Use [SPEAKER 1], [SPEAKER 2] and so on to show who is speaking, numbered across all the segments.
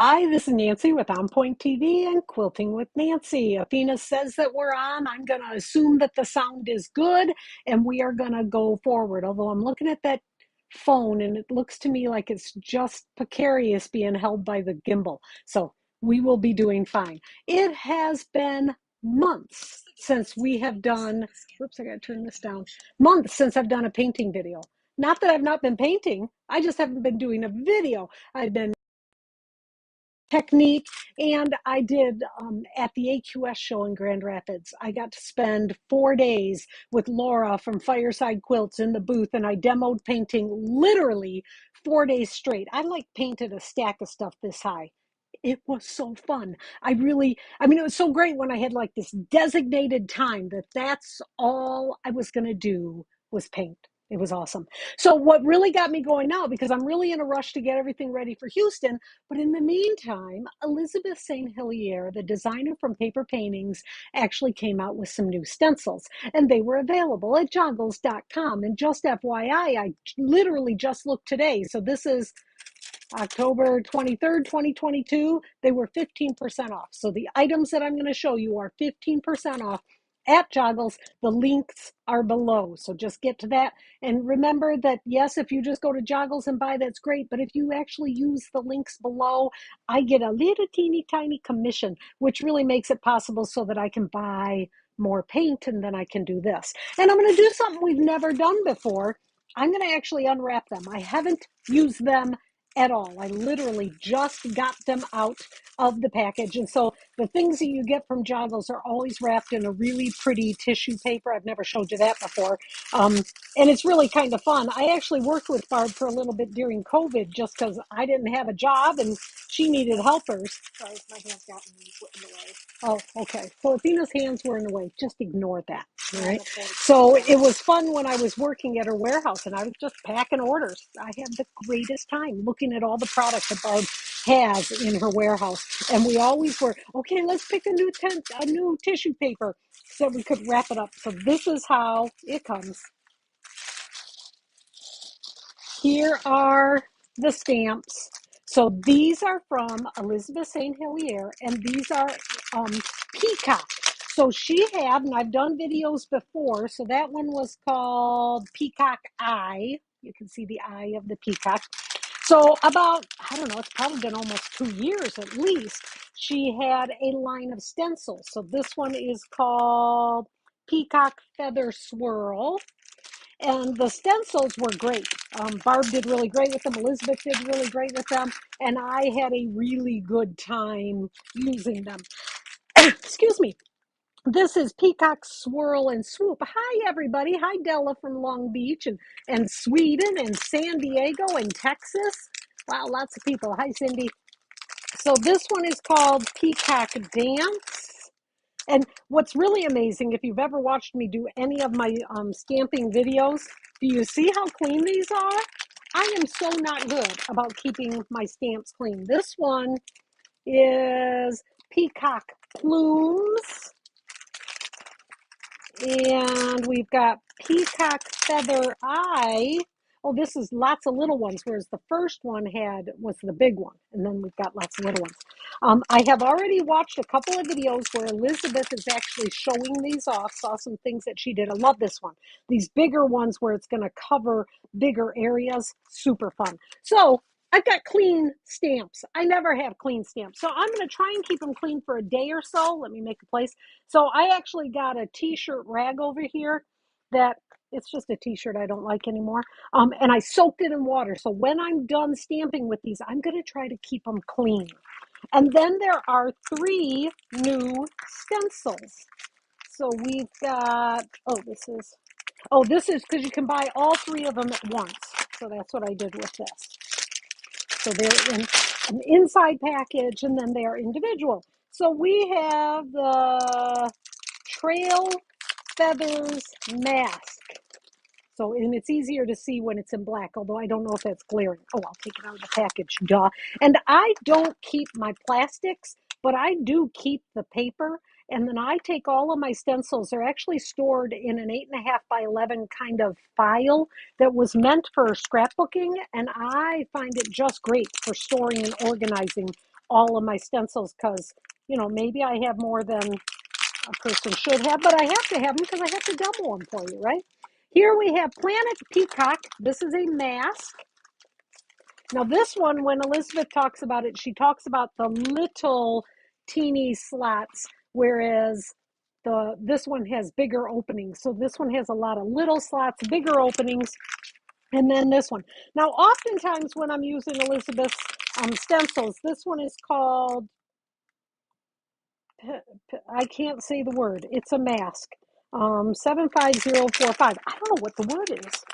[SPEAKER 1] Hi, this is Nancy with On Point TV and Quilting with Nancy. Athena says that we're on. I'm going to assume that the sound is good and we are going to go forward. Although I'm looking at that phone and it looks to me like it's just precarious being held by the gimbal. So we will be doing fine. It has been months since we have done, whoops, I got to turn this down. Months since I've done a painting video. Not that I've not been painting, I just haven't been doing a video. I've been technique. And I did at the AQS show in Grand Rapids. I got to spend 4 days with Laura from Fireside Quilts in the booth, and I demoed painting literally 4 days straight. I like painted a stack of stuff this high. It was so fun. It was so great when I had like this designated time that that's all I was going to do was paint. It was awesome. So what really got me going now, because I'm really in a rush to get everything ready for Houston, but in the meantime, Elizabeth St. Hilaire, the designer from Paper Paintings, actually came out with some new stencils, and they were available at joggles.com. And just FYI, I literally just looked today. So this is October 23rd, 2022. They were 15% off. So the items that I'm going to show you are 15% off at Joggles. The links are below. So just get to that. And remember that, yes, if you just go to Joggles and buy, that's great. But if you actually use the links below, I get a little teeny tiny commission, which really makes it possible so that I can buy more paint and then I can do this. And I'm going to do something we've never done before. I'm going to actually unwrap them. I haven't used them at all. I literally just got them out of the package. And so the things that you get from Joggles are always wrapped in a really pretty tissue paper. I've never showed you that before. Um, and it's really kind of fun. I actually worked with Barb for a little bit during COVID just because I didn't have a job and she needed helpers.
[SPEAKER 2] Sorry, my hands got in the way.
[SPEAKER 1] Oh, okay. So Athena's hands were in the way. Just ignore that. All right.
[SPEAKER 2] Okay.
[SPEAKER 1] So it was fun when I was working at her warehouse and I was just packing orders. I had the greatest time looking at all the products that Barb has in her warehouse. And we always were, okay, let's pick a new tissue paper so we could wrap it up. So this is how it comes. Here are the stamps. So these are from Elizabeth St. Hilaire, and these are Peacock. So she had, and I've done videos before, so that one was called Peacock Eye. You can see the eye of the peacock. So about, I don't know, it's probably been almost 2 years at least, she had a line of stencils. So this one is called Peacock Feather Swirl. And the stencils were great. Barb did really great with them. Elizabeth did really great with them. And I had a really good time using them. Excuse me. This is Peacock Swirl and Swoop. Hi, everybody. Hi, Della from Long Beach and Sweden and San Diego and Texas. Wow, lots of people. Hi, Cindy. So this one is called Peacock Dance. And what's really amazing, if you've ever watched me do any of my stamping videos, do you see how clean these are? I am so not good about keeping my stamps clean. This one is Peacock Plumes, and we've got Peacock Feather Eye. Oh, this is lots of little ones, whereas the first one was the big one, and then we've got lots of little ones. I have already watched a couple of videos where Elizabeth is actually showing these off, saw some things that she did. I love this one. These bigger ones where it's going to cover bigger areas, super fun. So I've got clean stamps. I never have clean stamps. So I'm going to try and keep them clean for a day or so. Let me make a place. So I actually got a t-shirt rag over here that it's just a t-shirt I don't like anymore. And I soaked it in water. So when I'm done stamping with these, I'm going to try to keep them clean. And then there are 3 new stencils. So we've got, this is because you can buy all 3 of them at once. So that's what I did with this. So they're in an inside package and then they are individual. So we have the Trail Feathers Mask. So, and it's easier to see when it's in black, although I don't know if that's glaring. Oh, I'll take it out of the package, duh. And I don't keep my plastics, but I do keep the paper. And then I take all of my stencils. They're actually stored in an 8.5 by 11 kind of file that was meant for scrapbooking. And I find it just great for storing and organizing all of my stencils because, maybe I have more than a person should have, but I have to have them because I have to double them for you, right? Here we have Planet Peacock. This is a mask. Now this one, when Elizabeth talks about it, she talks about the little teeny slots, whereas this one has bigger openings. So this one has a lot of little slots, bigger openings, and then this one. Now, oftentimes when I'm using Elizabeth's stencils, this one is called, I can't say the word. It's a mask. 75045. I don't know what the word is.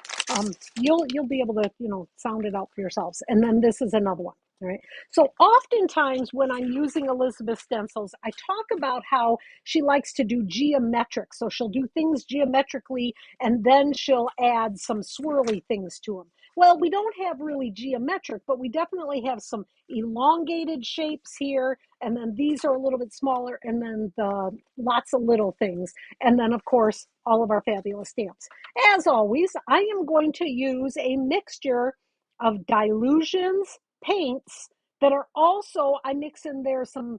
[SPEAKER 1] You'll be able to sound it out for yourselves. And then this is another one. All right. So oftentimes when I'm using Elizabeth stencils, I talk about how she likes to do geometric. So she'll do things geometrically and then she'll add some swirly things to them. Well, we don't have really geometric, but we definitely have some elongated shapes here. And then these are a little bit smaller, and then lots of little things. And then, of course, all of our fabulous stamps. As always, I am going to use a mixture of dilutions, paints that are also, I mix in there some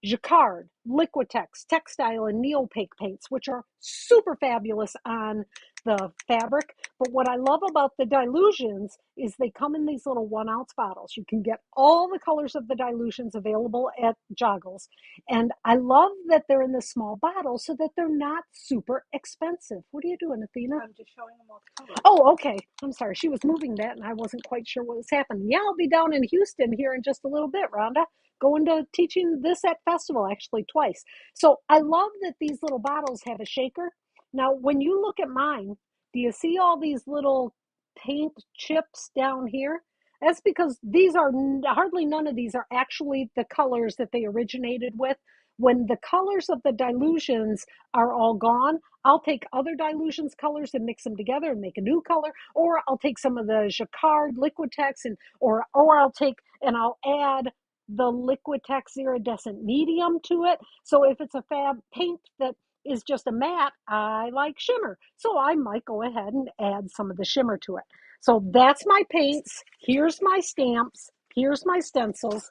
[SPEAKER 1] Jacquard, Liquitex, textile, and neopaque paints, which are super fabulous on the fabric. But what I love about the dilutions is they come in these little 1 ounce bottles. You can get all the colors of the dilutions available at Joggles. And I love that they're in this small bottle so that they're not super expensive. What are you doing, Athena?
[SPEAKER 2] I'm just showing them all the colors.
[SPEAKER 1] Oh, okay. I'm sorry. She was moving that and I wasn't quite sure what was happening. Yeah, I'll be down in Houston here in just a little bit, Rhonda. Going to teaching this at festival actually twice. So I love that these little bottles have a shaker. Now, when you look at mine, do you see all these little paint chips down here? That's because these are hardly none of these are actually the colors that they originated with. When the colors of the dilutions are all gone, I'll take other dilutions colors and mix them together and make a new color, or I'll take some of the Jacquard Liquitex or I'll take and I'll add the Liquitex iridescent medium to it. So if it's a fab paint that is just a matte, I like shimmer. So I might go ahead and add some of the shimmer to it. So that's my paints. Here's my stamps. Here's my stencils.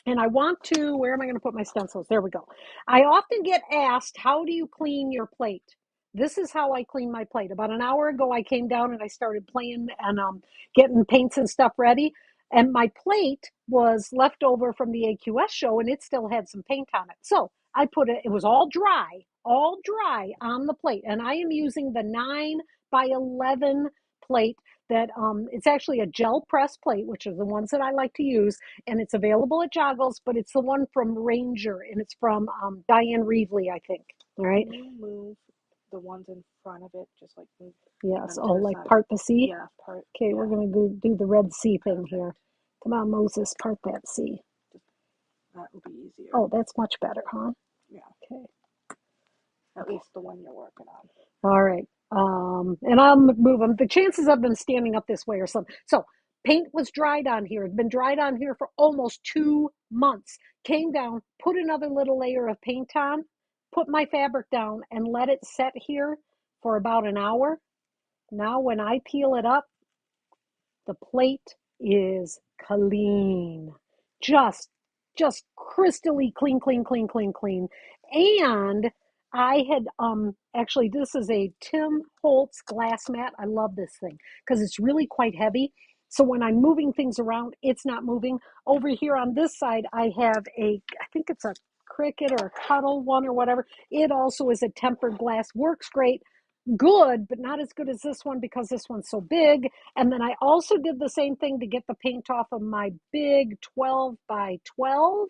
[SPEAKER 1] And I want to, where am I going to put my stencils? There we go. I often get asked, how do you clean your plate? This is how I clean my plate. About an hour ago, I came down and I started playing and getting paints and stuff ready. And my plate was left over from the AQS show and it still had some paint on it. So I put it was all dry on the plate. And I am using the 9x11 plate that it's actually a gel press plate, which are the ones that I like to use. And it's available at Joggles, but it's the one from Ranger and it's from Diane Reevely, I think. All right.
[SPEAKER 2] Can you move the ones in front of it? Just like move.
[SPEAKER 1] Yes. Oh, like part the C?
[SPEAKER 2] Yeah, part.
[SPEAKER 1] Okay, we're going to do the red C thing here. Come on, Moses, part that C.
[SPEAKER 2] That will be easier.
[SPEAKER 1] Oh, that's much better, huh?
[SPEAKER 2] Yeah.
[SPEAKER 1] Okay.
[SPEAKER 2] At least the one you're working on.
[SPEAKER 1] All right. And I'll move them. The chances of them standing up this way are slim. So paint was dried on here. It's been dried on here for almost 2 months. Came down, put another little layer of paint on, put my fabric down, and let it set here for about an hour. Now when I peel it up, the plate is clean. Just crystally clean, clean, clean, clean, clean. And I had actually this is a Tim Holtz glass mat. I love this thing because it's really quite heavy. So when I'm moving things around, it's not moving. Over here on this side, I have I think it's a Cricut or a Cuddle one or whatever. It also is a tempered glass, works great. Good, but not as good as this one because this one's so big. And then I also did the same thing to get the paint off of my big 12x12.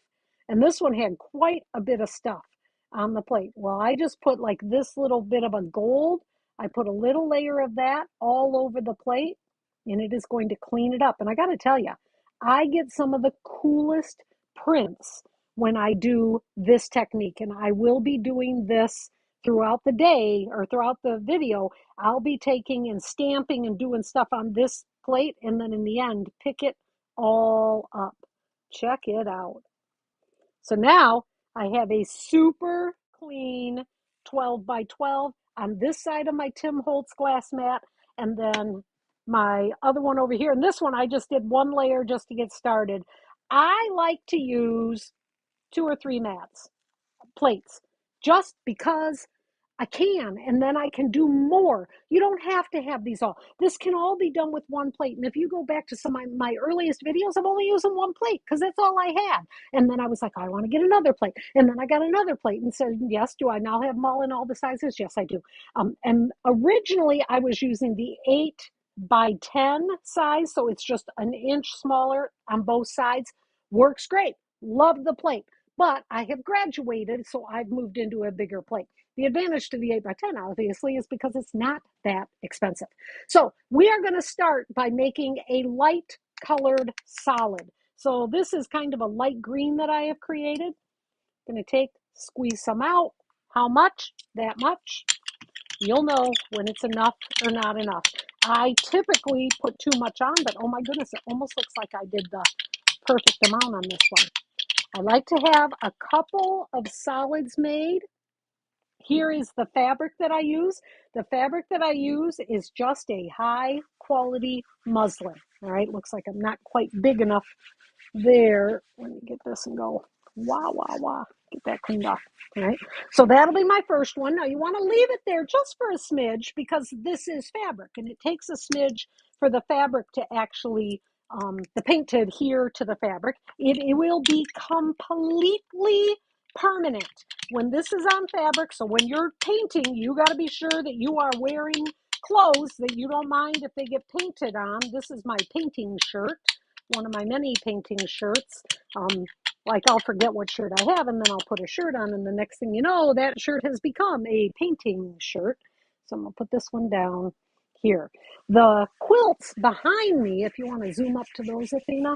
[SPEAKER 1] And this one had quite a bit of stuff on the plate. Well, I just put like this little bit of a gold. I put a little layer of that all over the plate and it is going to clean it up. And I got to tell you, I get some of the coolest prints when I do this technique. And I will be doing this throughout the day or throughout the video. I'll be taking and stamping and doing stuff on this plate and then in the end pick it all up. Check it out. So now I have a super clean 12x12 on this side of my Tim Holtz glass mat and then my other one over here. And this one I just did one layer just to get started. I like to use 2 or 3 plates, just because I can, and then I can do more. You don't have to have these all. This can all be done with 1 plate. And if you go back to some of my earliest videos, I'm only using 1 plate because that's all I had. And then I was like, I want to get another plate. And then I got another plate and said, yes, do I now have them all in all the sizes? Yes, I do. And originally I was using the 8 by 10 size, so it's just an inch smaller on both sides. Works great. Love the plate. But I have graduated, so I've moved into a bigger plate. The advantage to the 8 by 10, obviously, is because it's not that expensive. So we are going to start by making a light colored solid. So this is kind of a light green that I have created. I'm going to squeeze some out. How much? That much. You'll know when it's enough or not enough. I typically put too much on, but oh my goodness, it almost looks like I did the perfect amount on this one. I like to have a couple of solids made. Here is the fabric that I use. The fabric that I use is just a high quality muslin. All right, looks like I'm not quite big enough there. Let me get this and go. Wah, wah, wah. Get that cleaned off. All right, so that'll be my first one. Now you want to leave it there just for a smidge because this is fabric and it takes a smidge for the fabric to actually, the paint to adhere to the fabric. It will be completely permanent when this is on fabric. So when you're painting, you got to be sure that you are wearing clothes that you don't mind if they get painted on. This is my painting shirt, one of my many painting shirts. Like I'll forget what shirt I have and then I'll put a shirt on and the next thing you know, that shirt has become a painting shirt. So I'm going to put this one down here. The quilts behind me, if you want to zoom up to those, Athena,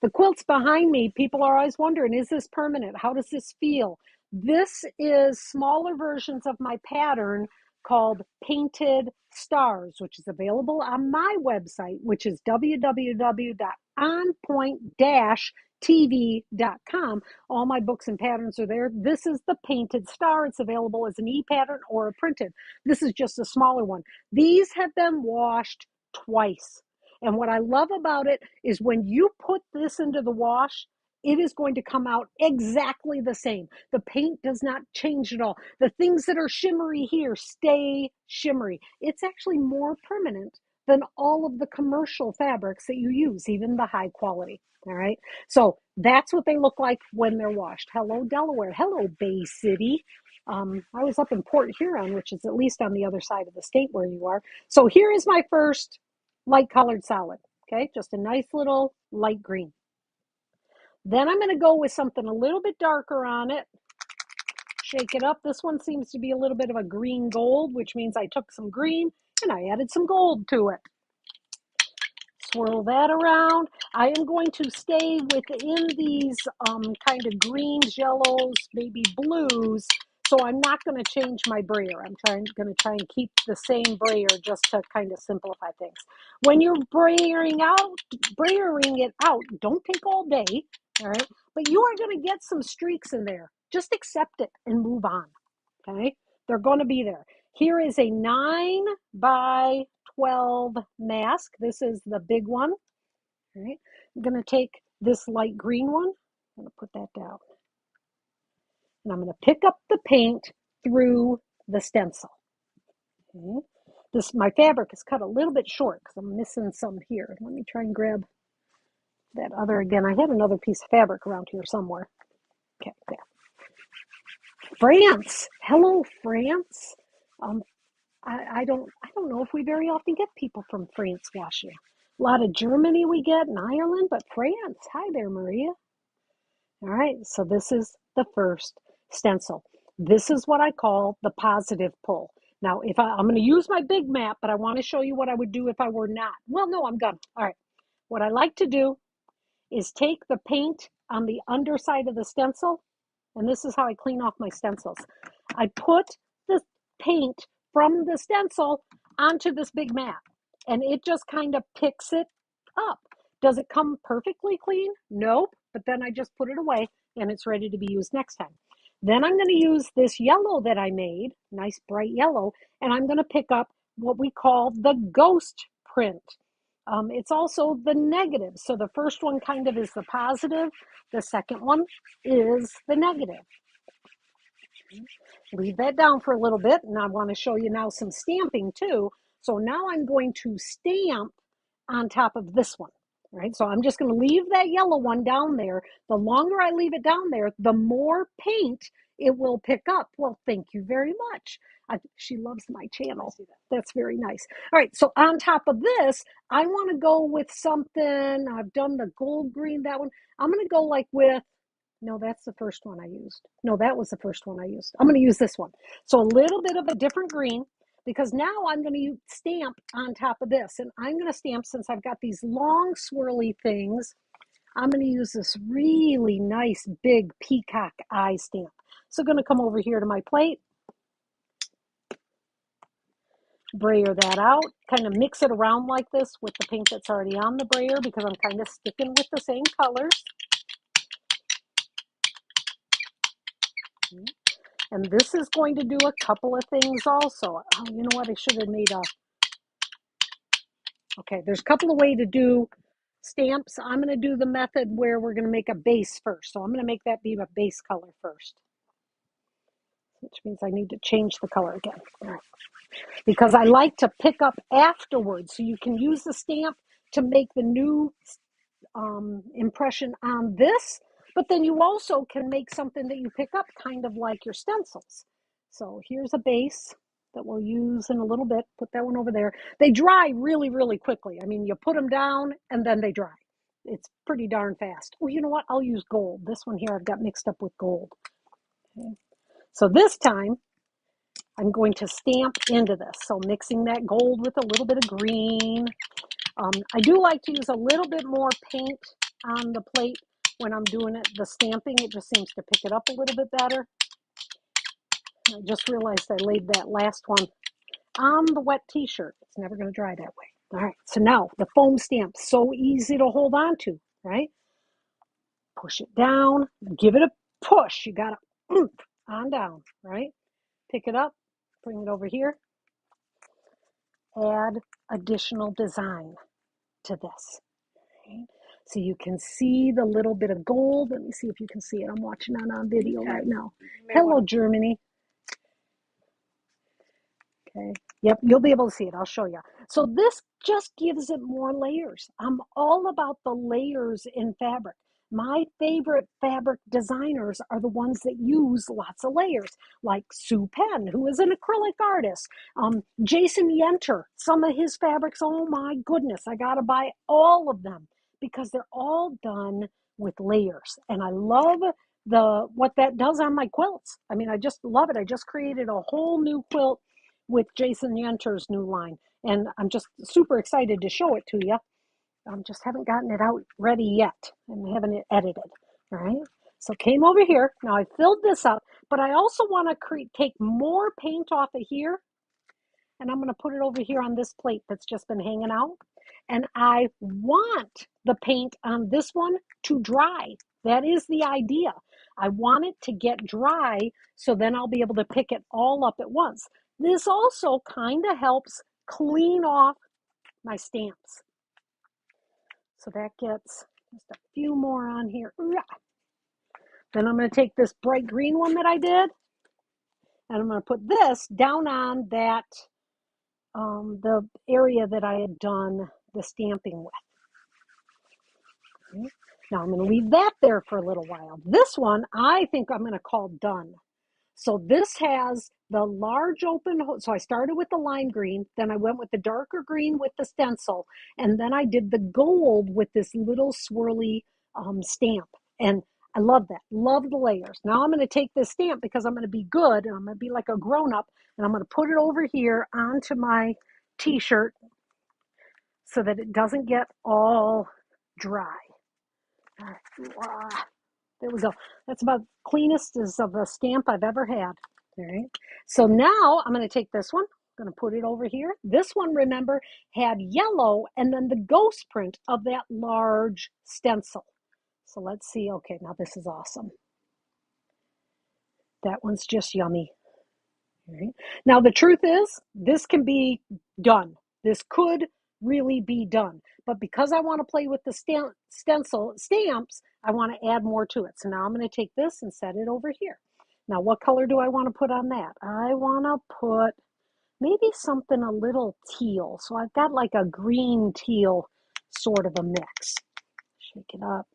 [SPEAKER 1] the quilts behind me, people are always wondering, is this permanent? How does this feel? This is smaller versions of my pattern called Painted Stars, which is available on my website, which is www.onpoint-tv.com. All my books and patterns are there. This is the Painted Star. It's available as an e-pattern or a printed. This is just a smaller one. These have been washed twice. And what I love about it is when you put this into the wash, it is going to come out exactly the same. The paint does not change at all. The things that are shimmery here stay shimmery. It's actually more permanent than all of the commercial fabrics that you use, even the high quality. All right. So that's what they look like when they're washed. Hello, Delaware. Hello, Bay City. I was up in Port Huron, which is at least on the other side of the state where you are. So here is my first light colored solid. Okay, just a nice little light green. Then I'm going to go with something a little bit darker on it. Shake it up. This one seems to be a little bit of a green gold, which means I took some green and I added some gold to it. Swirl that around. I am going to stay within these kind of greens, yellows, maybe blues. So I'm not going to change my brayer. I'm going to try and keep the same brayer just to kind of simplify things. When you're brayering it out, don't take all day, all right? But you are going to get some streaks in there. Just accept it and move on, okay? They're going to be there. Here is a 9 by 12 mask. This is the big one. All right. I'm going to take this light green one. I'm going to put that down. And I'm going to pick up the paint through the stencil. Okay. My fabric is cut a little bit short because I'm missing some here. Let me try and grab that other again. I had another piece of fabric around here somewhere. Okay, there. France. Hello, France. I don't know if we very often get people from France washing. A lot of Germany we get and Ireland, but France. Hi there, Maria. All right, so this is the first stencil. This is what I call the positive pull. Now, if I'm going to use my big map, but I want to show you what I would do if I were not. Well, no, I'm gonna. All right. What I like to do is take the paint on the underside of the stencil, and this is how I clean off my stencils. I put the paint from the stencil onto this big map, and it just kind of picks it up. Does it come perfectly clean? Nope, but then I just put it away and it's ready to be used next time. Then I'm going to use this yellow that I made, nice bright yellow, and I'm going to pick up what we call the ghost print. It's also the negative. So the first one kind of is the positive. The second one is the negative. Leave that down for a little bit, and I want to show you now some stamping too. So now I'm going to stamp on top of this one, right? So I'm just going to leave that yellow one down there. The longer I leave it down there, the more paint it will pick up. Well, thank you very much. She loves my channel. That's very nice. All right, so on top of this, I want to go with something. I've done the gold green, that one. I'm going to go like with, no, that's the first one I used. No, that was the first one I used. I'm going to use this one. So a little bit of a different green, because now I'm going to stamp on top of this. And I'm going to stamp, since I've got these long swirly things, I'm going to use this really nice big peacock eye stamp. So I'm going to come over here to my plate, brayer that out, kind of mix it around like this with the paint that's already on the brayer, because I'm kind of sticking with the same colors. And this is going to do a couple of things also. Oh, you know what? I should have made a... Okay, there's a couple of ways to do stamps. I'm going to do the method where we're going to make a base first. So I'm going to make that be a base color first, which means I need to change the color again. All right. Because I like to pick up afterwards. So you can use the stamp to make the new impression on this, but then you also can make something that you pick up kind of like your stencils. So here's a base that we'll use in a little bit. Put that one over there. They dry really, really quickly. I mean, you put them down and then they dry. It's pretty darn fast. Oh, you know what? I'll use gold. This one here I've got mixed up with gold. Okay. So this time I'm going to stamp into this. So mixing that gold with a little bit of green. I do like to use a little bit more paint on the plate when I'm doing it, the stamping. It just seems to pick it up a little bit better. I just realized I laid that last one on the wet t-shirt. It's never going to dry that way. All right, so now the foam stamp, so easy to hold on to, right? Push it down, give it a push. You got to on down, right? Pick it up, bring it over here. Add additional design to this. Okay. So you can see the little bit of gold. Let me see if you can see it. I'm watching on video right now. Hello, Germany. Okay. Yep, you'll be able to see it. I'll show you. So this just gives it more layers. I'm all about the layers in fabric. My favorite fabric designers are the ones that use lots of layers, like Sue Penn, who is an acrylic artist. Jason Yenter, some of his fabrics, oh my goodness, I got to buy all of them because they're all done with layers. And I love what that does on my quilts. I mean, I just love it. I just created a whole new quilt with Jason Yenter's new line. And I'm just super excited to show it to you. I just haven't gotten it out ready yet. I'm having it edited. All right. So came over here. Now I filled this up, but I also want to take more paint off of here. And I'm going to put it over here on this plate that's just been hanging out. And I want the paint on this one to dry. That is the idea. I want it to get dry so then I'll be able to pick it all up at once. This also kind of helps clean off my stamps. So that gets just a few more on here. Then I'm going to take this bright green one that I did, and I'm going to put this down on that, the area that I had done the stamping with. Okay. Now I'm going to leave that there for a little while. This one I think I'm going to call done. So this has the large open, so I started with the lime green, then I went with the darker green with the stencil, and then I did the gold with this little swirly stamp. And I love that, love the layers. Now I'm going to take this stamp because I'm going to be good, and I'm going to be like a grown-up, and I'm going to put it over here onto my t-shirt so that it doesn't get all dry. All right. There we go. That's about the cleanest of a stamp I've ever had. All right. So now I'm going to take this one. I'm going to put it over here. This one, remember, had yellow and then the ghost print of that large stencil. So let's see. Okay, now this is awesome. That one's just yummy. All right. Now the truth is, this can be done. This could really be done. But because I want to play with the stencil stamps, I want to add more to it. So now I'm going to take this and set it over here. Now, what color do I want to put on that? I want to put maybe something a little teal. So I've got like a green teal sort of a mix. Shake it up.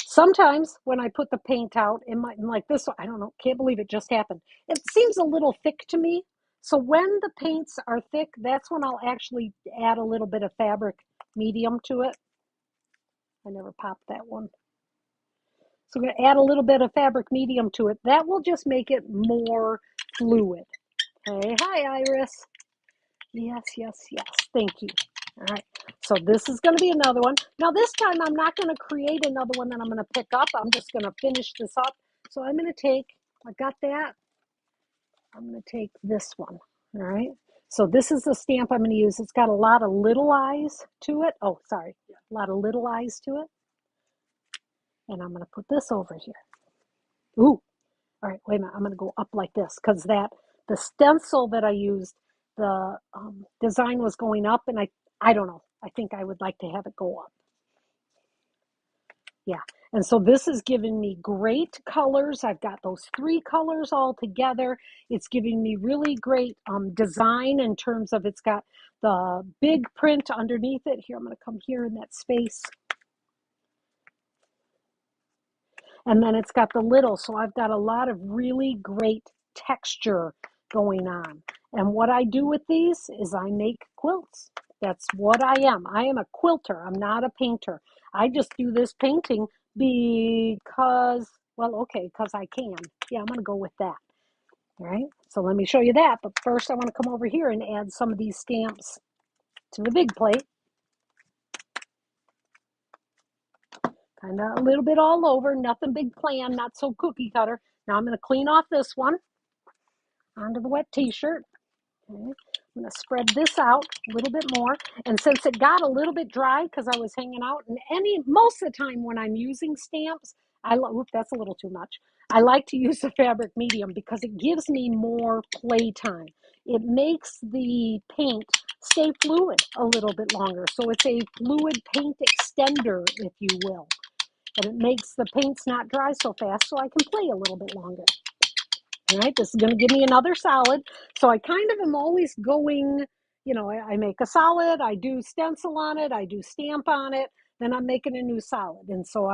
[SPEAKER 1] Sometimes when I put the paint out, it might, like this one, I don't know, can't believe it just happened. It seems a little thick to me. So when the paints are thick, that's when I'll actually add a little bit of fabric medium to it. I never popped that one. So I'm going to add a little bit of fabric medium to it. That will just make it more fluid. Okay, hi Iris. Yes, yes, yes. Thank you. All right. So this is going to be another one. Now this time I'm not going to create another one that I'm going to pick up. I'm just going to finish this up. So I'm going to take, I got that. I'm going to take this one. All right. So this is the stamp I'm going to use. It's got a lot of little eyes to it. Oh, sorry. A lot of little eyes to it. And I'm going to put this over here. Ooh. All right. Wait a minute. I'm going to go up like this because the stencil that I used, the design was going up, and I don't know. I think I would like to have it go up. Yeah. And so this is giving me great colors. I've got those 3 colors all together. It's giving me really great design in terms of it's got the big print underneath it. Here, I'm going to come here in that space. And then it's got the little, so I've got a lot of really great texture going on. And what I do with these is I make quilts. That's what I am. I am a quilter. I'm not a painter. I just do this painting because, well, okay, because I can. Yeah, I'm going to go with that. All right, so let me show you that. But first I want to come over here and add some of these stamps to the big plate. Kind of a little bit all over, nothing big plan, not so cookie cutter. Now I'm going to clean off this one onto the wet t-shirt. Okay. I'm going to spread this out a little bit more. And since it got a little bit dry because I was hanging out, and most of the time when I'm using stamps, oops, that's a little too much. I like to use the fabric medium because it gives me more play time. It makes the paint stay fluid a little bit longer. So it's a fluid paint extender, if you will. And it makes the paints not dry so fast so I can play a little bit longer. All right, this is going to give me another solid. So I kind of am always going, I make a solid, I do stencil on it, I do stamp on it, then I'm making a new solid. And so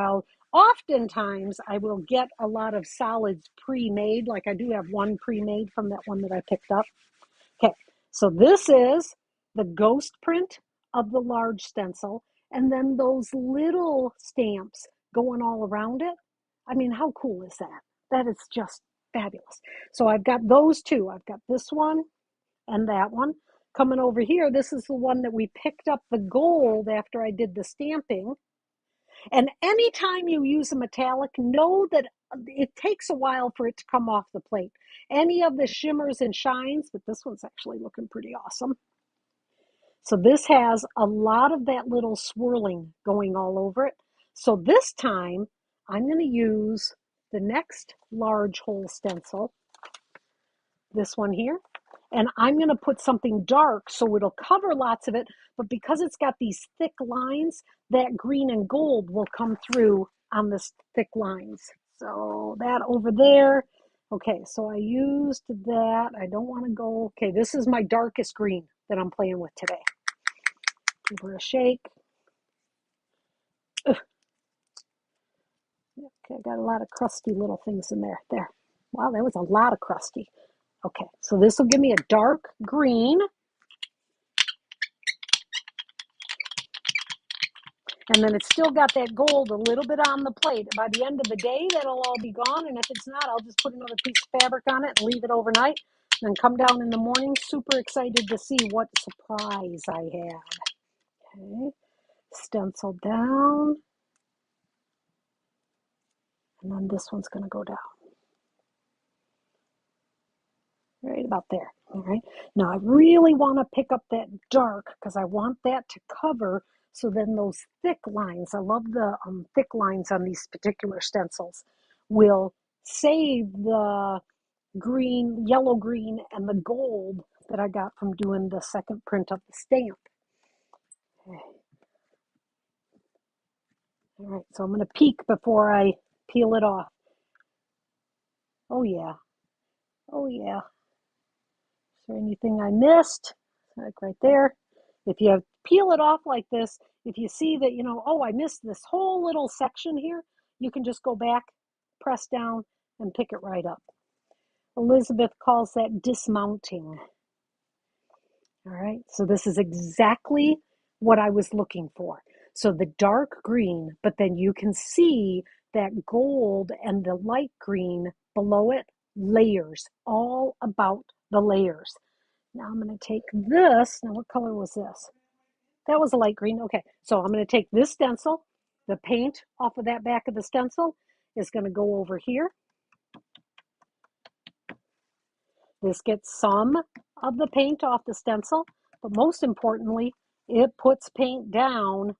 [SPEAKER 1] oftentimes I will get a lot of solids pre-made, like I do have one pre-made from that one that I picked up. Okay, so this is the ghost print of the large stencil, and then those little stamps going all around it. I mean, how cool is that? That is just fabulous. So I've got those 2. I've got this one and that one. Coming over here, this is the one that we picked up the gold after I did the stamping. And anytime you use a metallic, know that it takes a while for it to come off the plate. Any of the shimmers and shines, but this one's actually looking pretty awesome. So this has a lot of that little swirling going all over it. So this time I'm going to use the next large hole stencil, this one here, and I'm going to put something dark so it'll cover lots of it, but because it's got these thick lines, that green and gold will come through on this thick lines. So that over there. Okay, so I used that. I don't want to go. Okay, this is my darkest green that I'm playing with today. Give her a shake. Ugh. Okay, I got a lot of crusty little things in there. There. Wow, that was a lot of crusty. Okay, so this will give me a dark green. And then it's still got that gold a little bit on the plate. By the end of the day, that'll all be gone. And if it's not, I'll just put another piece of fabric on it and leave it overnight. And then come down in the morning, super excited to see what surprise I had. Okay, stencil down. And then this one's going to go down. Right about there. All right. Now I really want to pick up that dark because I want that to cover. So then those thick lines, I love the thick lines on these particular stencils, will save the green, yellow green, and the gold that I got from doing the second print of the stamp. Okay. All right, so I'm going to peek before I peel it off. Oh yeah, oh yeah. Is there anything I missed? Like right there. If you peel it off like this, if you see that, oh, I missed this whole little section here, you can just go back, press down, and pick it right up. Elizabeth calls that dismounting. All right, so this is exactly what I was looking for. So the dark green, but then you can see that gold and the light green below it, layers, all about the layers. Now I'm going to take this. Now, what color was this? That was a light green. Okay, so I'm going to take this stencil. The paint off of that back of the stencil is going to go over here. This gets some of the paint off the stencil, but most importantly, it puts paint down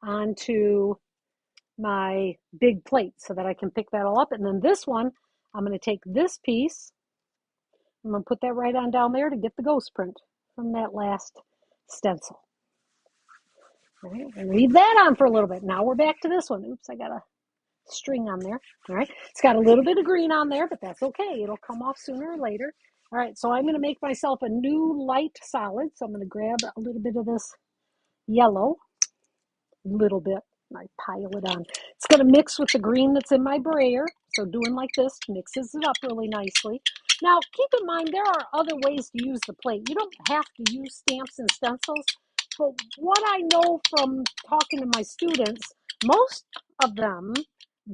[SPEAKER 1] onto my big plate so that I can pick that all up. And then this one, I'm going to take this piece, I'm going to put that right on down there to get the ghost print from that last stencil. All right, and leave that on for a little bit. Now we're back to this one. Oops, I got a string on there. All right, it's got a little bit of green on there, but that's okay. It'll come off sooner or later. All right, so I'm going to make myself a new light solid. So I'm going to grab a little bit of this yellow, little bit, and I pile it on. It's going to mix with the green that's in my brayer. So doing like this mixes it up really nicely. Now, keep in mind, there are other ways to use the plate. You don't have to use stamps and stencils. But what I know from talking to my students, most of them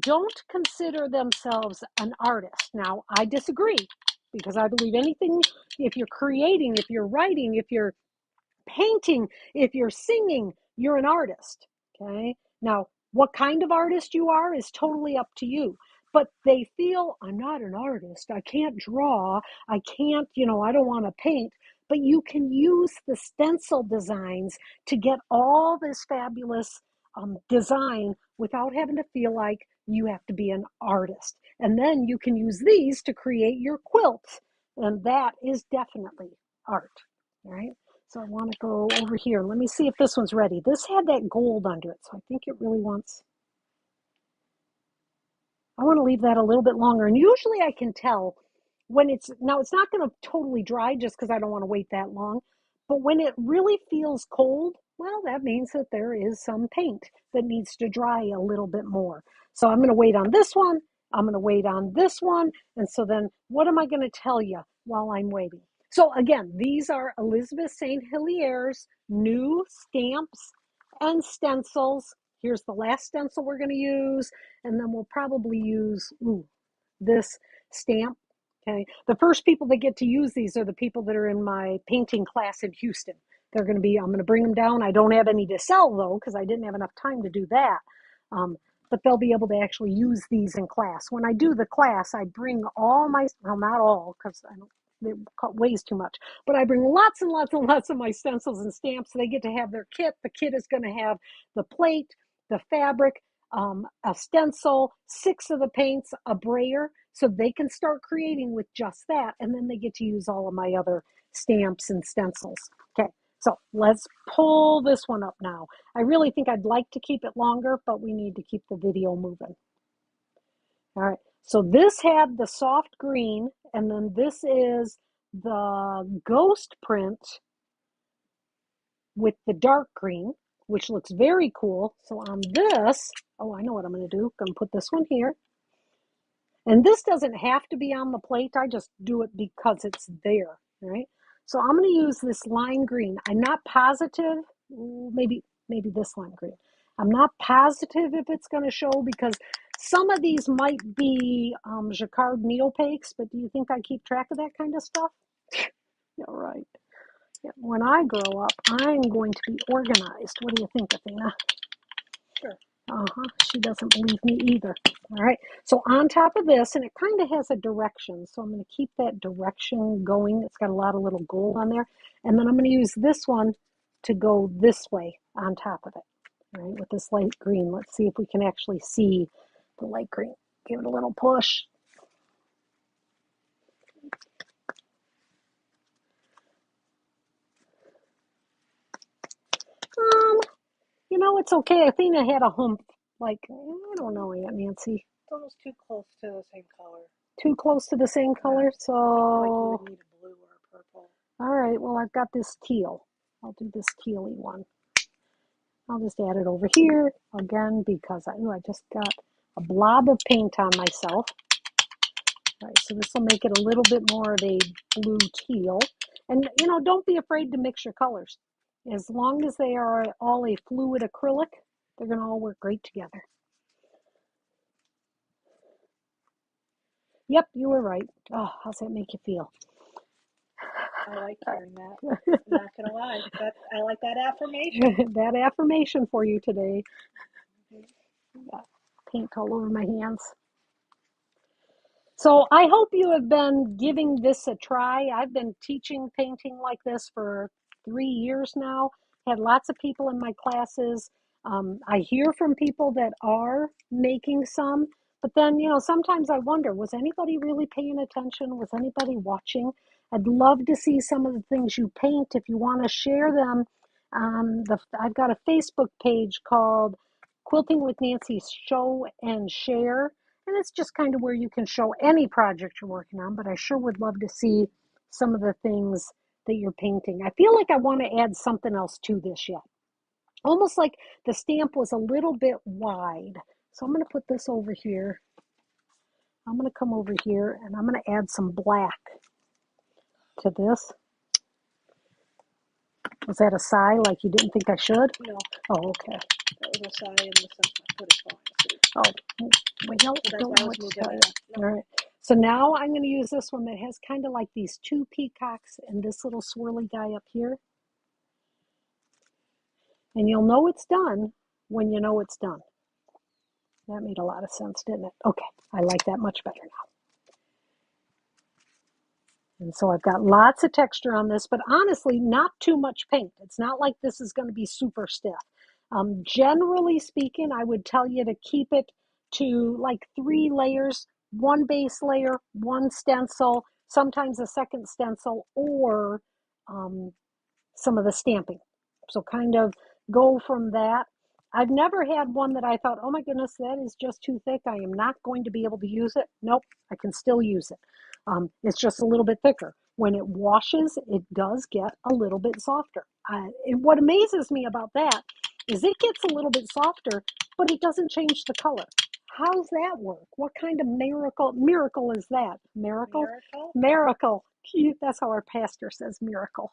[SPEAKER 1] don't consider themselves an artist. Now, I disagree because I believe anything, if you're creating, if you're writing, if you're painting, if you're singing, you're an artist. Okay. Now, what kind of artist you are is totally up to you. But they feel, I'm not an artist. I can't draw. I can't, I don't want to paint. But you can use the stencil designs to get all this fabulous design without having to feel like you have to be an artist. And then you can use these to create your quilt. And that is definitely art. All right. So I want to go over here. Let me see if this one's ready. This had that gold under it, so I think it really wants, I want to leave that a little bit longer. And usually I can tell when now it's not going to totally dry just because I don't want to wait that long. But when it really feels cold, well, that means that there is some paint that needs to dry a little bit more. So I'm going to wait on this one. I'm going to wait on this one. And so then what am I going to tell you while I'm waiting? So again, these are Elizabeth St. Hilaire's new stamps and stencils. Here's the last stencil we're going to use, and then we'll probably use this stamp. Okay, the first people that get to use these are the people that are in my painting class in Houston. I'm going to bring them down. I don't have any to sell though, because I didn't have enough time to do that. But they'll be able to actually use these in class. When I do the class, I bring all my, well, not all, because it weighs too much, but I bring lots and lots and lots of my stencils and stamps. So they get to have their kit. The kit is going to have the plate, the fabric, a stencil, 6 of the paints, a brayer, so they can start creating with just that, and then they get to use all of my other stamps and stencils. Okay, so let's pull this one up now. I really think I'd like to keep it longer, but we need to keep the video moving. All right, so this had the soft green, and then this is the ghost print with the dark green, which looks very cool. So on this, oh, I know what I'm going to do. I'm going to put this one here. And this doesn't have to be on the plate. I just do it because it's there, right? So I'm going to use this lime green. I'm not positive, maybe this lime green. I'm not positive if it's going to show because some of these might be jacquard neopakes, but do you think I keep track of that kind of stuff? Yeah, right. Yeah. When I grow up, I'm going to be organized. What do you think, Athena? Sure. She doesn't believe me either. All right. So on top of this, and it kind of has a direction. So I'm going to keep that direction going. It's got a lot of little gold on there. And then I'm going to use this one to go this way on top of it. All right. With this light green. Let's see if we can actually see the light green. Give it a little push. You know, it's okay. I think I had a hump. Like, I don't know, Aunt Nancy.
[SPEAKER 2] It's almost too close to the same color.
[SPEAKER 1] Too close to the same color,
[SPEAKER 2] I feel like you
[SPEAKER 1] so...
[SPEAKER 2] would need a blue or a purple.
[SPEAKER 1] All right, well, I've got this teal. I'll do this tealy one. I'll just add it over here again because I just got a blob of paint on myself. All right, so this will make it a little bit more of a blue teal. And, you know, don't be afraid to mix your colors. As long as they are all a fluid acrylic, they're going to all work great together. Yep, you were right. Oh, how's that make you feel?
[SPEAKER 2] I like hearing that. I'm not gonna lie. I like that affirmation.
[SPEAKER 1] That affirmation for you today. Got paint all over my hands. So I hope you have been giving this a try. I've been teaching painting like this for 3 years now. Had lots of people in my classes. I hear from people that are making some, but then, you know, sometimes I wonder, was anybody really paying attention? Was anybody watching? I'd love to see some of the things you paint. If you want to share them, I've got a Facebook page called Quilting with Nancy Show and Share. And it's just kind of where you can show any project you're working on, but I sure would love to see some of the things that you're painting. I feel like I want to add something else to this yet. Almost like the stamp was a little bit wide. So I'm going to put this over here. I'm going to come over here and I'm going to add some black to this. Was that a sigh like you didn't think I should?
[SPEAKER 2] No.
[SPEAKER 1] Oh, okay.
[SPEAKER 2] That was a sigh in the sense my foot is falling asleep.
[SPEAKER 1] Oh, wait, no,
[SPEAKER 2] So
[SPEAKER 1] don't know what to tell you.
[SPEAKER 2] No.
[SPEAKER 1] All right. So now I'm going to use this one that has kind of like these two peacocks and this little swirly guy up here. And you'll know it's done when you know it's done. That made a lot of sense, didn't it? Okay, I like that much better now. And so I've got lots of texture on this, but honestly, not too much paint. It's not like this is going to be super stiff. Generally speaking, I would tell you to keep it to like 3 layers, 1 base layer, 1 stencil, sometimes a second stencil, or some of the stamping. So kind of go from that. I've never had one that I thought, oh my goodness, that is just too thick. I am not going to be able to use it. Nope, I can still use it. It's just a little bit thicker. When it washes, it does get a little bit softer. And what amazes me about that is it gets a little bit softer, but it doesn't change the color. How's that work? What kind of miracle is that? Miracle? Miracle. That's how our pastor says miracle.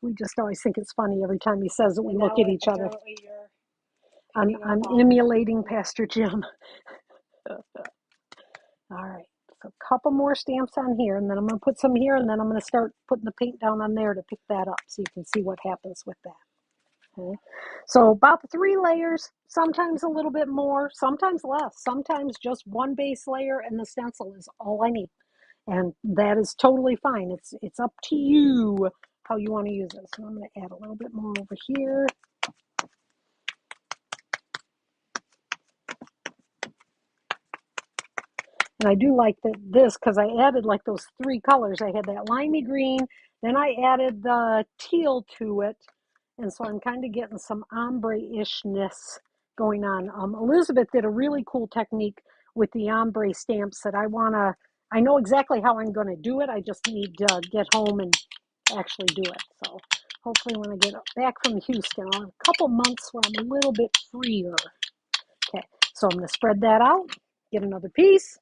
[SPEAKER 1] We just always think it's funny every time he says it. We look at each other. I'm emulating Pastor Jim. All right, so a couple more stamps on here, and then I'm going to put some here, and then I'm going to start putting the paint down on there to pick that up so you can see what happens with that. Okay. So about 3 layers, sometimes a little bit more, sometimes less, sometimes just 1 base layer, and the stencil is all I need. And that is totally fine. It's up to you how you want to use it. So I'm going to add a little bit more over here. And I do like this because I added like those 3 colors. I had that limey green, then I added the teal to it. And so I'm kind of getting some ombre-ishness going on. Elizabeth did a really cool technique with the ombre stamps that I know exactly how I'm going to do it. I just need to get home and actually do it. So hopefully when I get back from Houston, I'll have a couple months where I'm a little bit freer. Okay, so I'm going to spread that out, get another piece,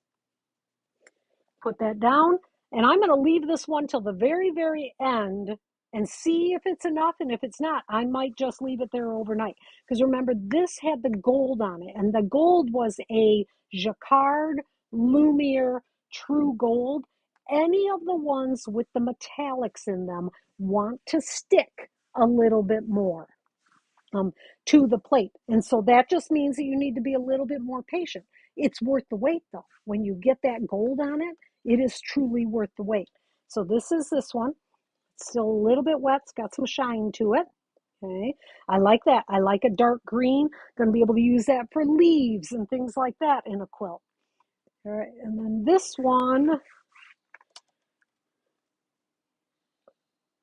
[SPEAKER 1] put that down, and I'm going to leave this one till the very, very end and see if it's enough. And if it's not, I might just leave it there overnight. Because remember, this had the gold on it, and the gold was a Jacquard Lumiere True Gold. Any of the ones with the metallics in them want to stick a little bit more to the plate. And so that just means that you need to be a little bit more patient. It's worth the wait though. When you get that gold on it, it is truly worth the wait. So this is this one. It's still a little bit wet. It's got some shine to it. Okay, I like that. I like a dark green. Going to be able to use that for leaves and things like that in a quilt. All right, and then this one.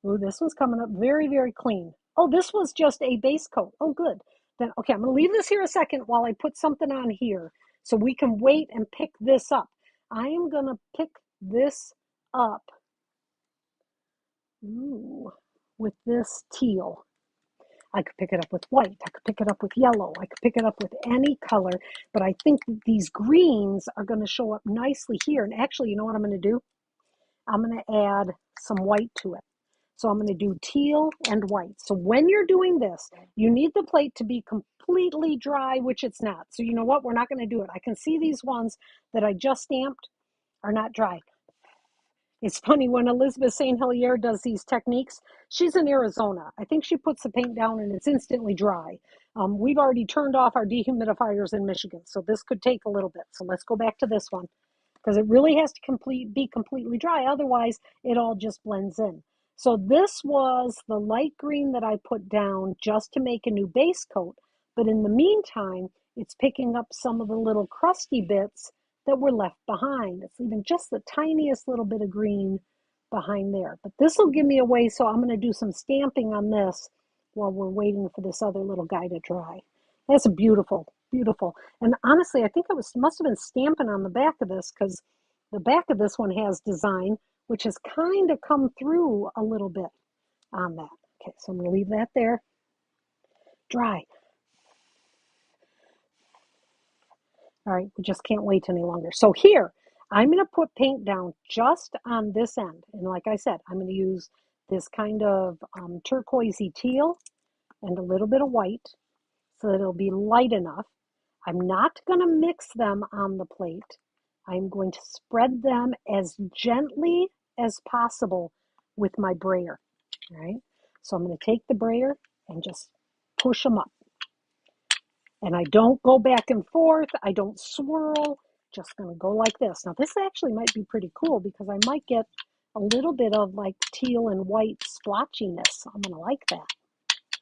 [SPEAKER 1] Ooh, this one's coming up very, very clean. Oh, this was just a base coat. Oh, good. Then, okay, I'm going to leave this here a second while I put something on here so we can wait and pick this up. I am going to pick this up, ooh, with this teal. I could pick it up with white. I could pick it up with yellow. I could pick it up with any color, but I think these greens are going to show up nicely here. And actually, you know what I'm going to do? I'm going to add some white to it. So I'm going to do teal and white. So when you're doing this, you need the plate to be completely dry, which it's not. So you know what? We're not going to do it. I can see these ones that I just stamped are not dry. It's funny when Elizabeth St. Hilaire does these techniques, she's in Arizona. I think she puts the paint down and it's instantly dry. We've already turned off our dehumidifiers in Michigan, so this could take a little bit. So let's go back to this one because it really has to be completely dry. Otherwise, it all just blends in. So this was the light green that I put down just to make a new base coat. But in the meantime, it's picking up some of the little crusty bits that were left behind. It's leaving just the tiniest little bit of green behind there. But this will give me a way, so I'm going to do some stamping on this while we're waiting for this other little guy to dry. That's beautiful, beautiful. And honestly, I think I must have been stamping on the back of this because the back of this one has design, which has kind of come through a little bit on that. Okay, so I'm going to leave that there. Dry. All right, we just can't wait any longer. So here, I'm going to put paint down just on this end. And like I said, I'm going to use this kind of turquoisey teal and a little bit of white so that it'll be light enough. I'm not going to mix them on the plate. I'm going to spread them as gently as possible with my brayer. All right, so I'm going to take the brayer and just push them up. And I don't go back and forth. I don't swirl. Just going to go like this. Now, this actually might be pretty cool because I might get a little bit of like teal and white splotchiness. I'm going to like that.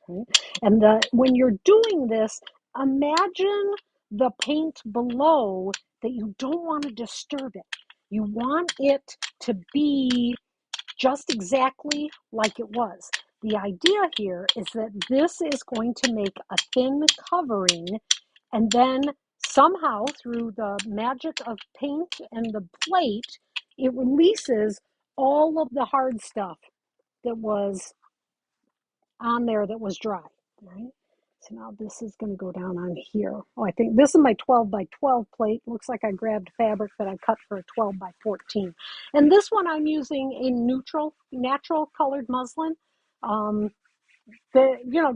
[SPEAKER 1] Right? And when you're doing this, imagine the paint below that you don't want to disturb it. You want it to be just exactly like it was. The idea here is that this is going to make a thin covering, and then somehow through the magic of paint and the plate, it releases all of the hard stuff that was on there that was dry, right? So now this is going to go down on here. Oh, I think this is my 12 by 12 plate. Looks like I grabbed fabric that I cut for a 12 by 14. And this one I'm using a natural colored muslin.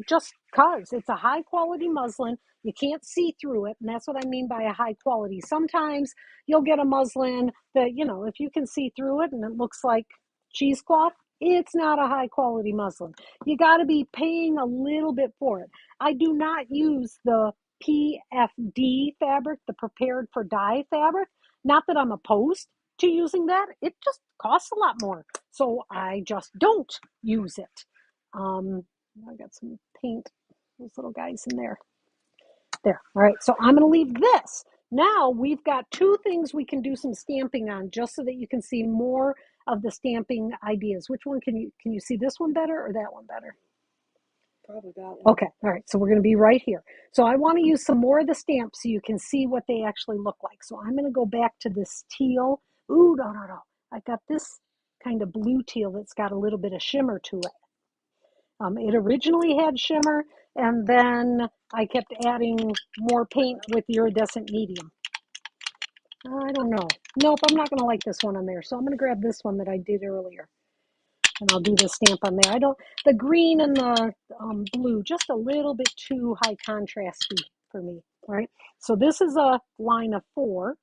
[SPEAKER 1] Just cause it's a high quality muslin. You can't see through it, and that's what I mean by a high quality. Sometimes you'll get a muslin that, if you can see through it and it looks like cheesecloth, it's not a high quality muslin. You got to be paying a little bit for it. I do not use the PFD fabric, the prepared for dye fabric. Not that I'm opposed to using that. It just costs a lot more. So I just don't use it. I got some paint, those little guys in there. There. All right, so I'm going to leave this. Now we've got two things we can do some stamping on just so that you can see more of the stamping ideas. Which one can you see this one better or that one better?
[SPEAKER 2] Probably that one.
[SPEAKER 1] Okay, all right, so we're going to be right here. So I want to use some more of the stamps so you can see what they actually look like. So I'm going to go back to this teal. Ooh, no. I got this kind of blue teal that's got a little bit of shimmer to it. It originally had shimmer, and then I kept adding more paint with iridescent medium. I don't know. Nope, I'm not going to like this one on there. So I'm going to grab this one that I did earlier, and I'll do the stamp on there. The green and the blue, just a little bit too high contrasty for me. All right, so this is a line of 4.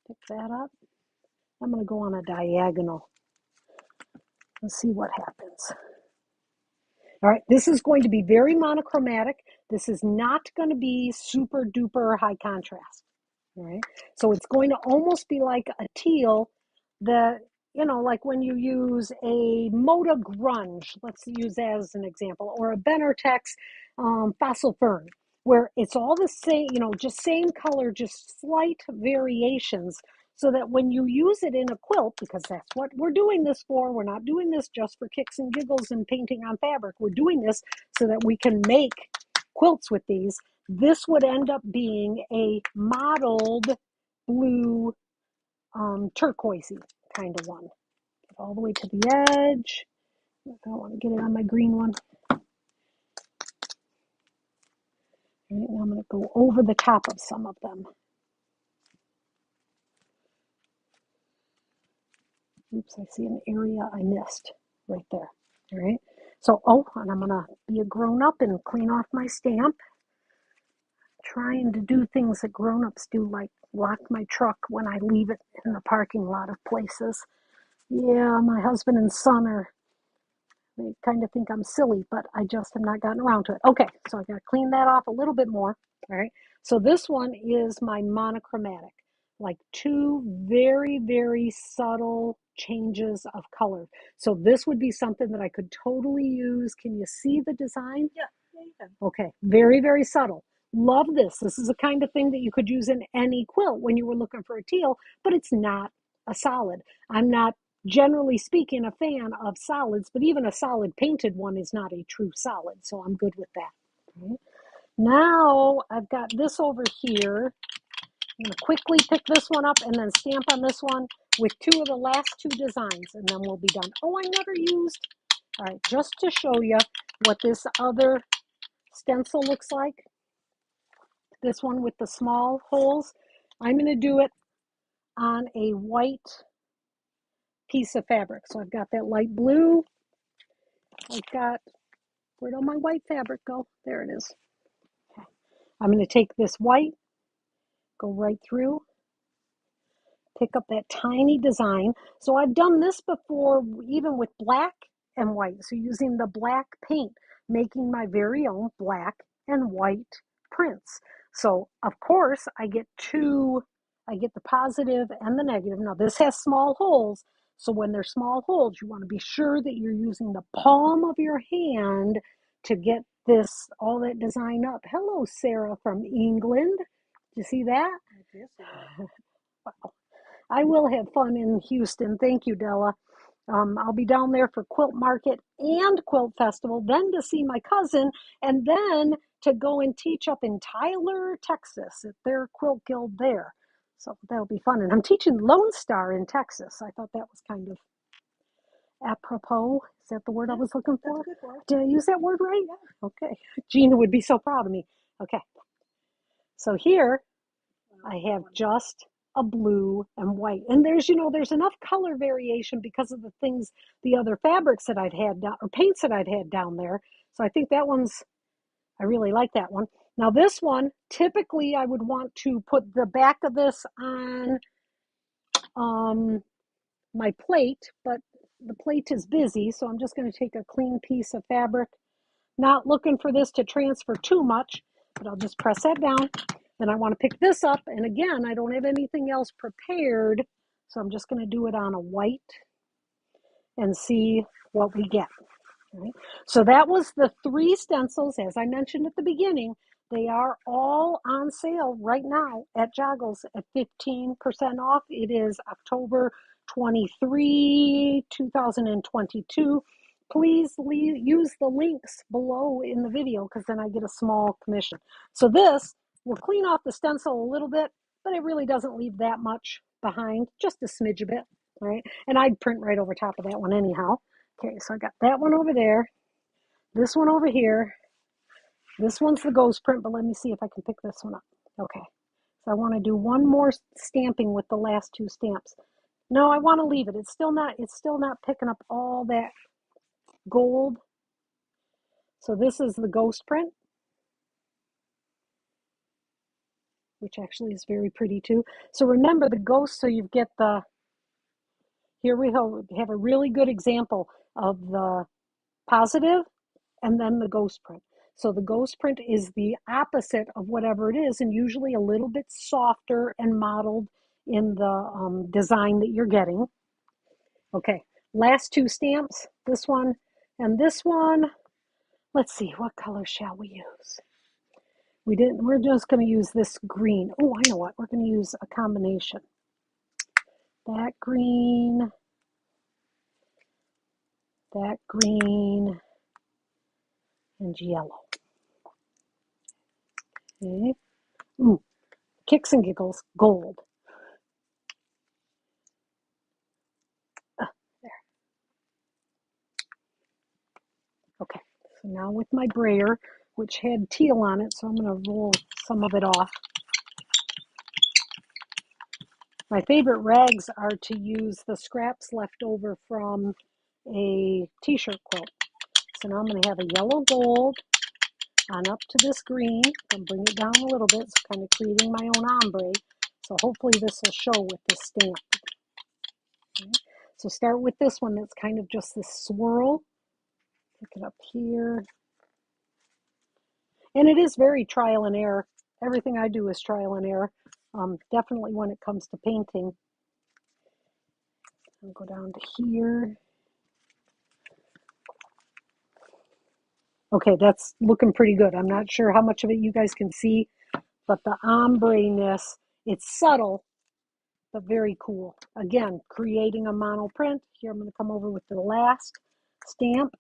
[SPEAKER 1] Pick that up. I'm going to go on a diagonal. Let's see what happens. All right, this is going to be very monochromatic. This is not going to be super duper high contrast. All right, so it's going to almost be like a teal that, like when you use a Moda Grunge, let's use that as an example, or a Benertex Fossil Fern, where it's all the same, just same color, just slight variations. so that when you use it in a quilt, because that's what we're doing this for, we're not doing this just for kicks and giggles and painting on fabric. We're doing this so that we can make quilts with these. This would end up being a mottled blue turquoisey kind of one. Get all the way to the edge. I don't want to get it on my green one. All right, now I'm going to go over the top of some of them. Oops, I see an area I missed right there. All right. So, and I'm going to be a grown-up and clean off my stamp. Trying to do things that grown-ups do, like lock my truck when I leave it in the parking lot of places. Yeah, my husband and son they kind of think I'm silly, but I just have not gotten around to it. Okay, so I got to clean that off a little bit more. All right. So this one is my monochromatic, like two very, very subtle changes of color. So this would be something that I could totally use. Can you see the design?
[SPEAKER 2] Yeah, you can.
[SPEAKER 1] Okay, very, very subtle. Love this. This is the kind of thing that you could use in any quilt when you were looking for a teal, but it's not a solid. I'm not, generally speaking, a fan of solids, but even a solid painted one is not a true solid, so I'm good with that. Okay. Now I've got this over here. I'm going to quickly pick this one up and then stamp on this one with two of the last two designs, and then we'll be done. Oh, I never used, all right, just to show you what this other stencil looks like. This one with the small holes. I'm going to do it on a white piece of fabric. So I've got that light blue. Where'd all my white fabric go? There it is. Okay. I'm going to take this white, go right through, pick up that tiny design. So I've done this before, even with black and white. So using the black paint, making my very own black and white prints. So of course I get the positive and the negative. Now this has small holes. So when there's small holes, you want to be sure that you're using the palm of your hand to get all that design up. Hello, Sarah from England. Did you see that?
[SPEAKER 2] I do see that.
[SPEAKER 1] Wow. I will have fun in Houston. Thank you, Della. I'll be down there for Quilt Market and Quilt Festival, then to see my cousin, and then to go and teach up in Tyler, Texas, at their quilt guild there. So that'll be fun. And I'm teaching Lone Star in Texas. I thought that was kind of apropos. Is that the word I was looking for?
[SPEAKER 2] That's a good word.
[SPEAKER 1] Did I use that word right?
[SPEAKER 2] Yeah.
[SPEAKER 1] Okay. Gina would be so proud of me. Okay. So here I have just a blue and white. And there's enough color variation because of the other fabrics that I'd had down, or paints that I'd had down there. So I think I really like that one. Now this one, typically I would want to put the back of this on my plate, but the plate is busy, so I'm just going to take a clean piece of fabric. Not looking for this to transfer too much, but I'll just press that down. Then I want to pick this up, and again, I don't have anything else prepared, so I'm just going to do it on a white and see what we get. Right. So that was the 3 stencils. As I mentioned at the beginning, they are all on sale right now at Joggles at 15% off. It is October 23, 2022. Please use the links below in the video because then I get a small commission. So this will clean off the stencil a little bit, but it really doesn't leave that much behind, just a smidge a bit, right? And I'd print right over top of that one anyhow. Okay, so I got that one over there, this one over here. This one's the ghost print, but let me see if I can pick this one up. Okay, so I want to do one more stamping with the last 2 stamps. No, I want to leave it. It's still not picking up all that gold. So this is the ghost print, which actually is very pretty too. So remember the ghost, so you get here we have a really good example of the positive and then the ghost print. So the ghost print is the opposite of whatever it is, and usually a little bit softer and modeled in the design that you're getting. Okay, last 2 stamps, this one and this one. Let's see, what color shall we use? We're just going to use this green. Oh, I know what, we're going to use a combination. that green, and yellow. Okay. Ooh, kicks and giggles, gold. There. Okay, so now with my brayer, which had teal on it, so I'm going to roll some of it off. My favorite rags are to use the scraps left over from a t-shirt quilt. So now I'm going to have a yellow gold on up to this green. I'm bring it down a little bit, so kind of creating my own ombre. So hopefully this will show with this stamp. Okay. So start with this one that's kind of just this swirl. Pick it up here. And it is very trial and error. Everything I do is trial and error. Definitely when it comes to painting. I'll go down to here. Okay, that's looking pretty good. I'm not sure how much of it you guys can see, but the ombre-ness, it's subtle, but very cool. Again, creating a mono print. Here I'm going to come over with the last stamp.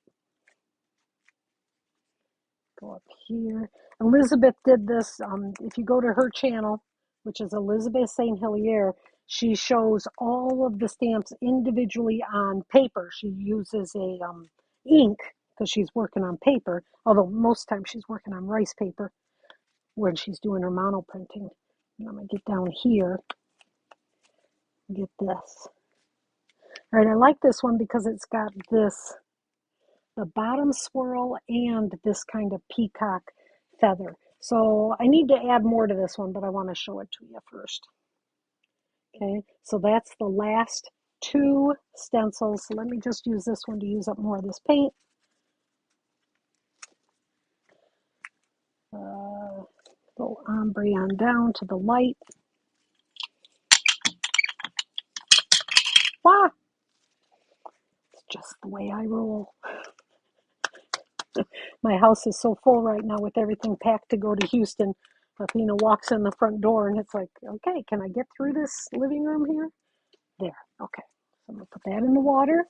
[SPEAKER 1] Go up here. Elizabeth did this. If you go to her channel, which is Elizabeth St. Hilaire, she shows all of the stamps individually on paper. She uses a ink because she's working on paper, although most times she's working on rice paper when she's doing her mono printing. And I'm going to get down here and get this. All right, I like this one because it's got this, the bottom swirl and this kind of peacock feather. So I need to add more to this one, but I want to show it to you first. Okay, so that's the last two stencils. So let me just use this one to use up more of this paint. Go ombre on down to the light. Wah! It's just the way I roll. My house is so full right now with everything packed to go to Houston. Athena walks in the front door and it's like, okay, can I get through this living room here? There, okay. So I'm going to put that in the water.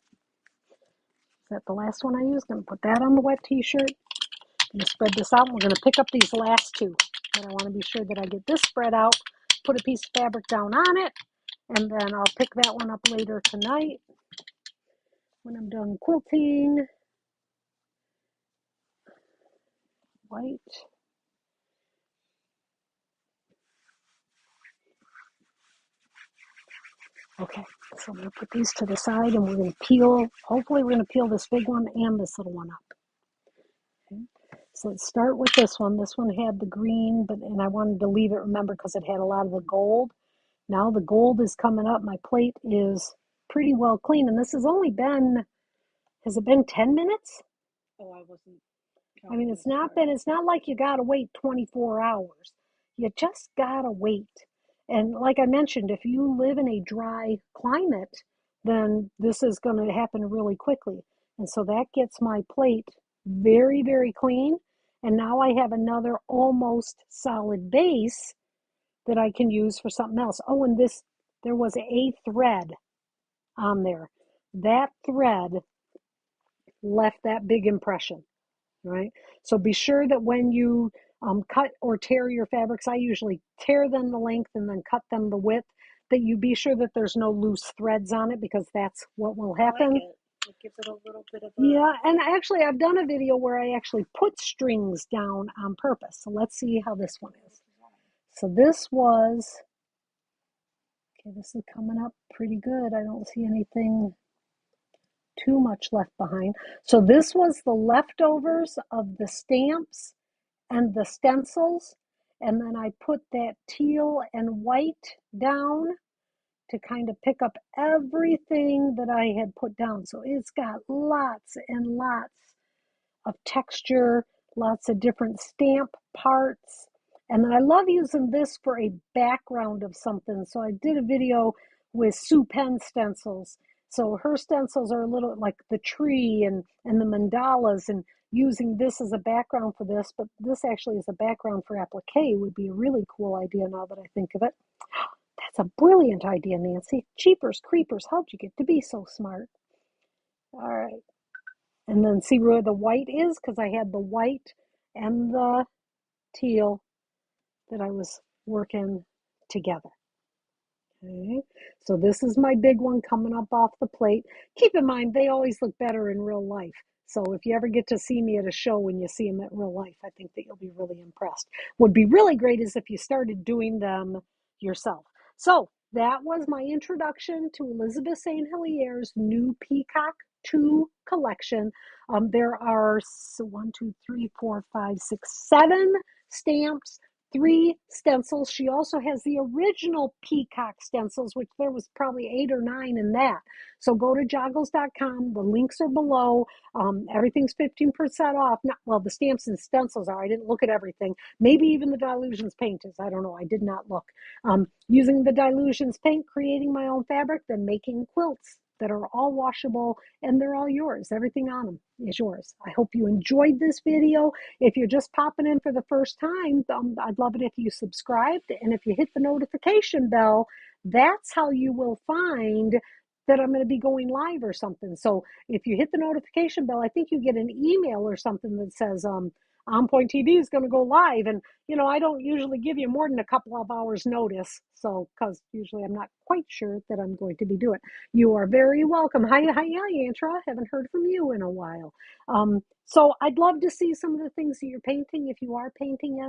[SPEAKER 1] Is that the last one I used? I'm going to put that on the wet t-shirt. I'm going to spread this out. We're going to pick up these last two. But I want to be sure that I get this spread out, put a piece of fabric down on it, and then I'll pick that one up later tonight when I'm done quilting. White. Okay, so I'm going to put these to the side and we're going to peel, hopefully we're going to peel this big one and this little one up. Okay. So let's start with this one. This one had the green, and I wanted to leave it, remember, because it had a lot of the gold. Now the gold is coming up. My plate is pretty well clean, and this has only been, has it been 10 minutes?
[SPEAKER 2] Oh, I wasn't.
[SPEAKER 1] I mean, it's not like you gotta wait 24 hours. You just gotta wait. And like I mentioned, if you live in a dry climate, then this is going to happen really quickly. And so that gets my plate very, very clean. And now I have another almost solid base that I can use for something else. Oh, and this, there was a thread on there. That thread left that big impression. Right? So be sure that when you cut or tear your fabrics, I usually tear them the length and then cut them the width, that you be sure that there's no loose threads on it, because that's what will happen.
[SPEAKER 2] I like it. It gives it a little bit of a...
[SPEAKER 1] Yeah, and actually I've done a video where I actually put strings down on purpose. So let's see how this one is. So this was, okay, this is coming up pretty good. I don't see anything too much left behind. So this was the leftovers of the stamps and the stencils, and then I put that teal and white down to kind of pick up everything that I had put down. So it's got lots and lots of texture, lots of different stamp parts. And then I love using this for a background of something. So I did a video with Sue Penn stencils. So her stencils are a little like the tree and the mandalas, and using this as a background for this, but this actually is a background for applique would be a really cool idea now that I think of it. That's It's a brilliant idea, Nancy. Jeepers creepers, how'd you get to be so smart? All right. And then see where the white is? Because I had the white and the teal that I was working together. Okay, so this is my big one coming up off the plate. Keep in mind, they always look better in real life. So if you ever get to see me at a show when you see them at real life, I think that you'll be really impressed. Would be really great is if you started doing them yourself. So that was my introduction to Elizabeth St. Hilaire's new Peacock 2 collection. There are 7 stamps, 3 stencils. She also has the original Peacock stencils, which there was probably 8 or 9 in that. So go to joggles.com. The links are below. Everything's 15% off. Not, well, the stamps and stencils are. I didn't look at everything. Maybe even the Dilutions paint is. I don't know. I did not look. Using the Dilutions paint, creating my own fabric, then making quilts that are all washable, and they're all yours. Everything on them is yours. I hope you enjoyed this video. If you're just popping in for the first time, I'd love it if you subscribed, and if you hit the notification bell, that's how you will find that I'm going to be going live or something. So if you hit the notification bell, I think you get an email or something that says On Point TV is going to go live. And, you know, I don't usually give you more than a couple of hours notice. So, because usually I'm not quite sure that I'm going to be doing. You are very welcome. Hi, Antra. Haven't heard from you in a while. So I'd love to see some of the things that you're painting. If you are painting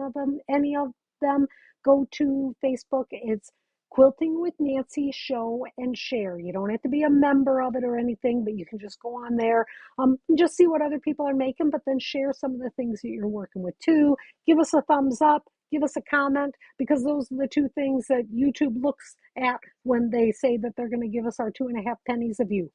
[SPEAKER 1] any of them, go to Facebook. It's Quilting with Nancy Show and Share. You don't have to be a member of it or anything, but you can just go on there and just see what other people are making, but then share some of the things that you're working with too. Give us a thumbs up, give us a comment, because those are the 2 things that YouTube looks at when they say that they're going to give us our 2.5 pennies of you.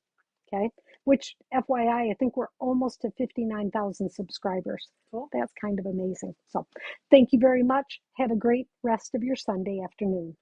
[SPEAKER 1] Okay, which FYI, I think we're almost to 59,000 subscribers.
[SPEAKER 2] Cool.
[SPEAKER 1] That's kind of amazing. So thank you very much. Have a great rest of your Sunday afternoon.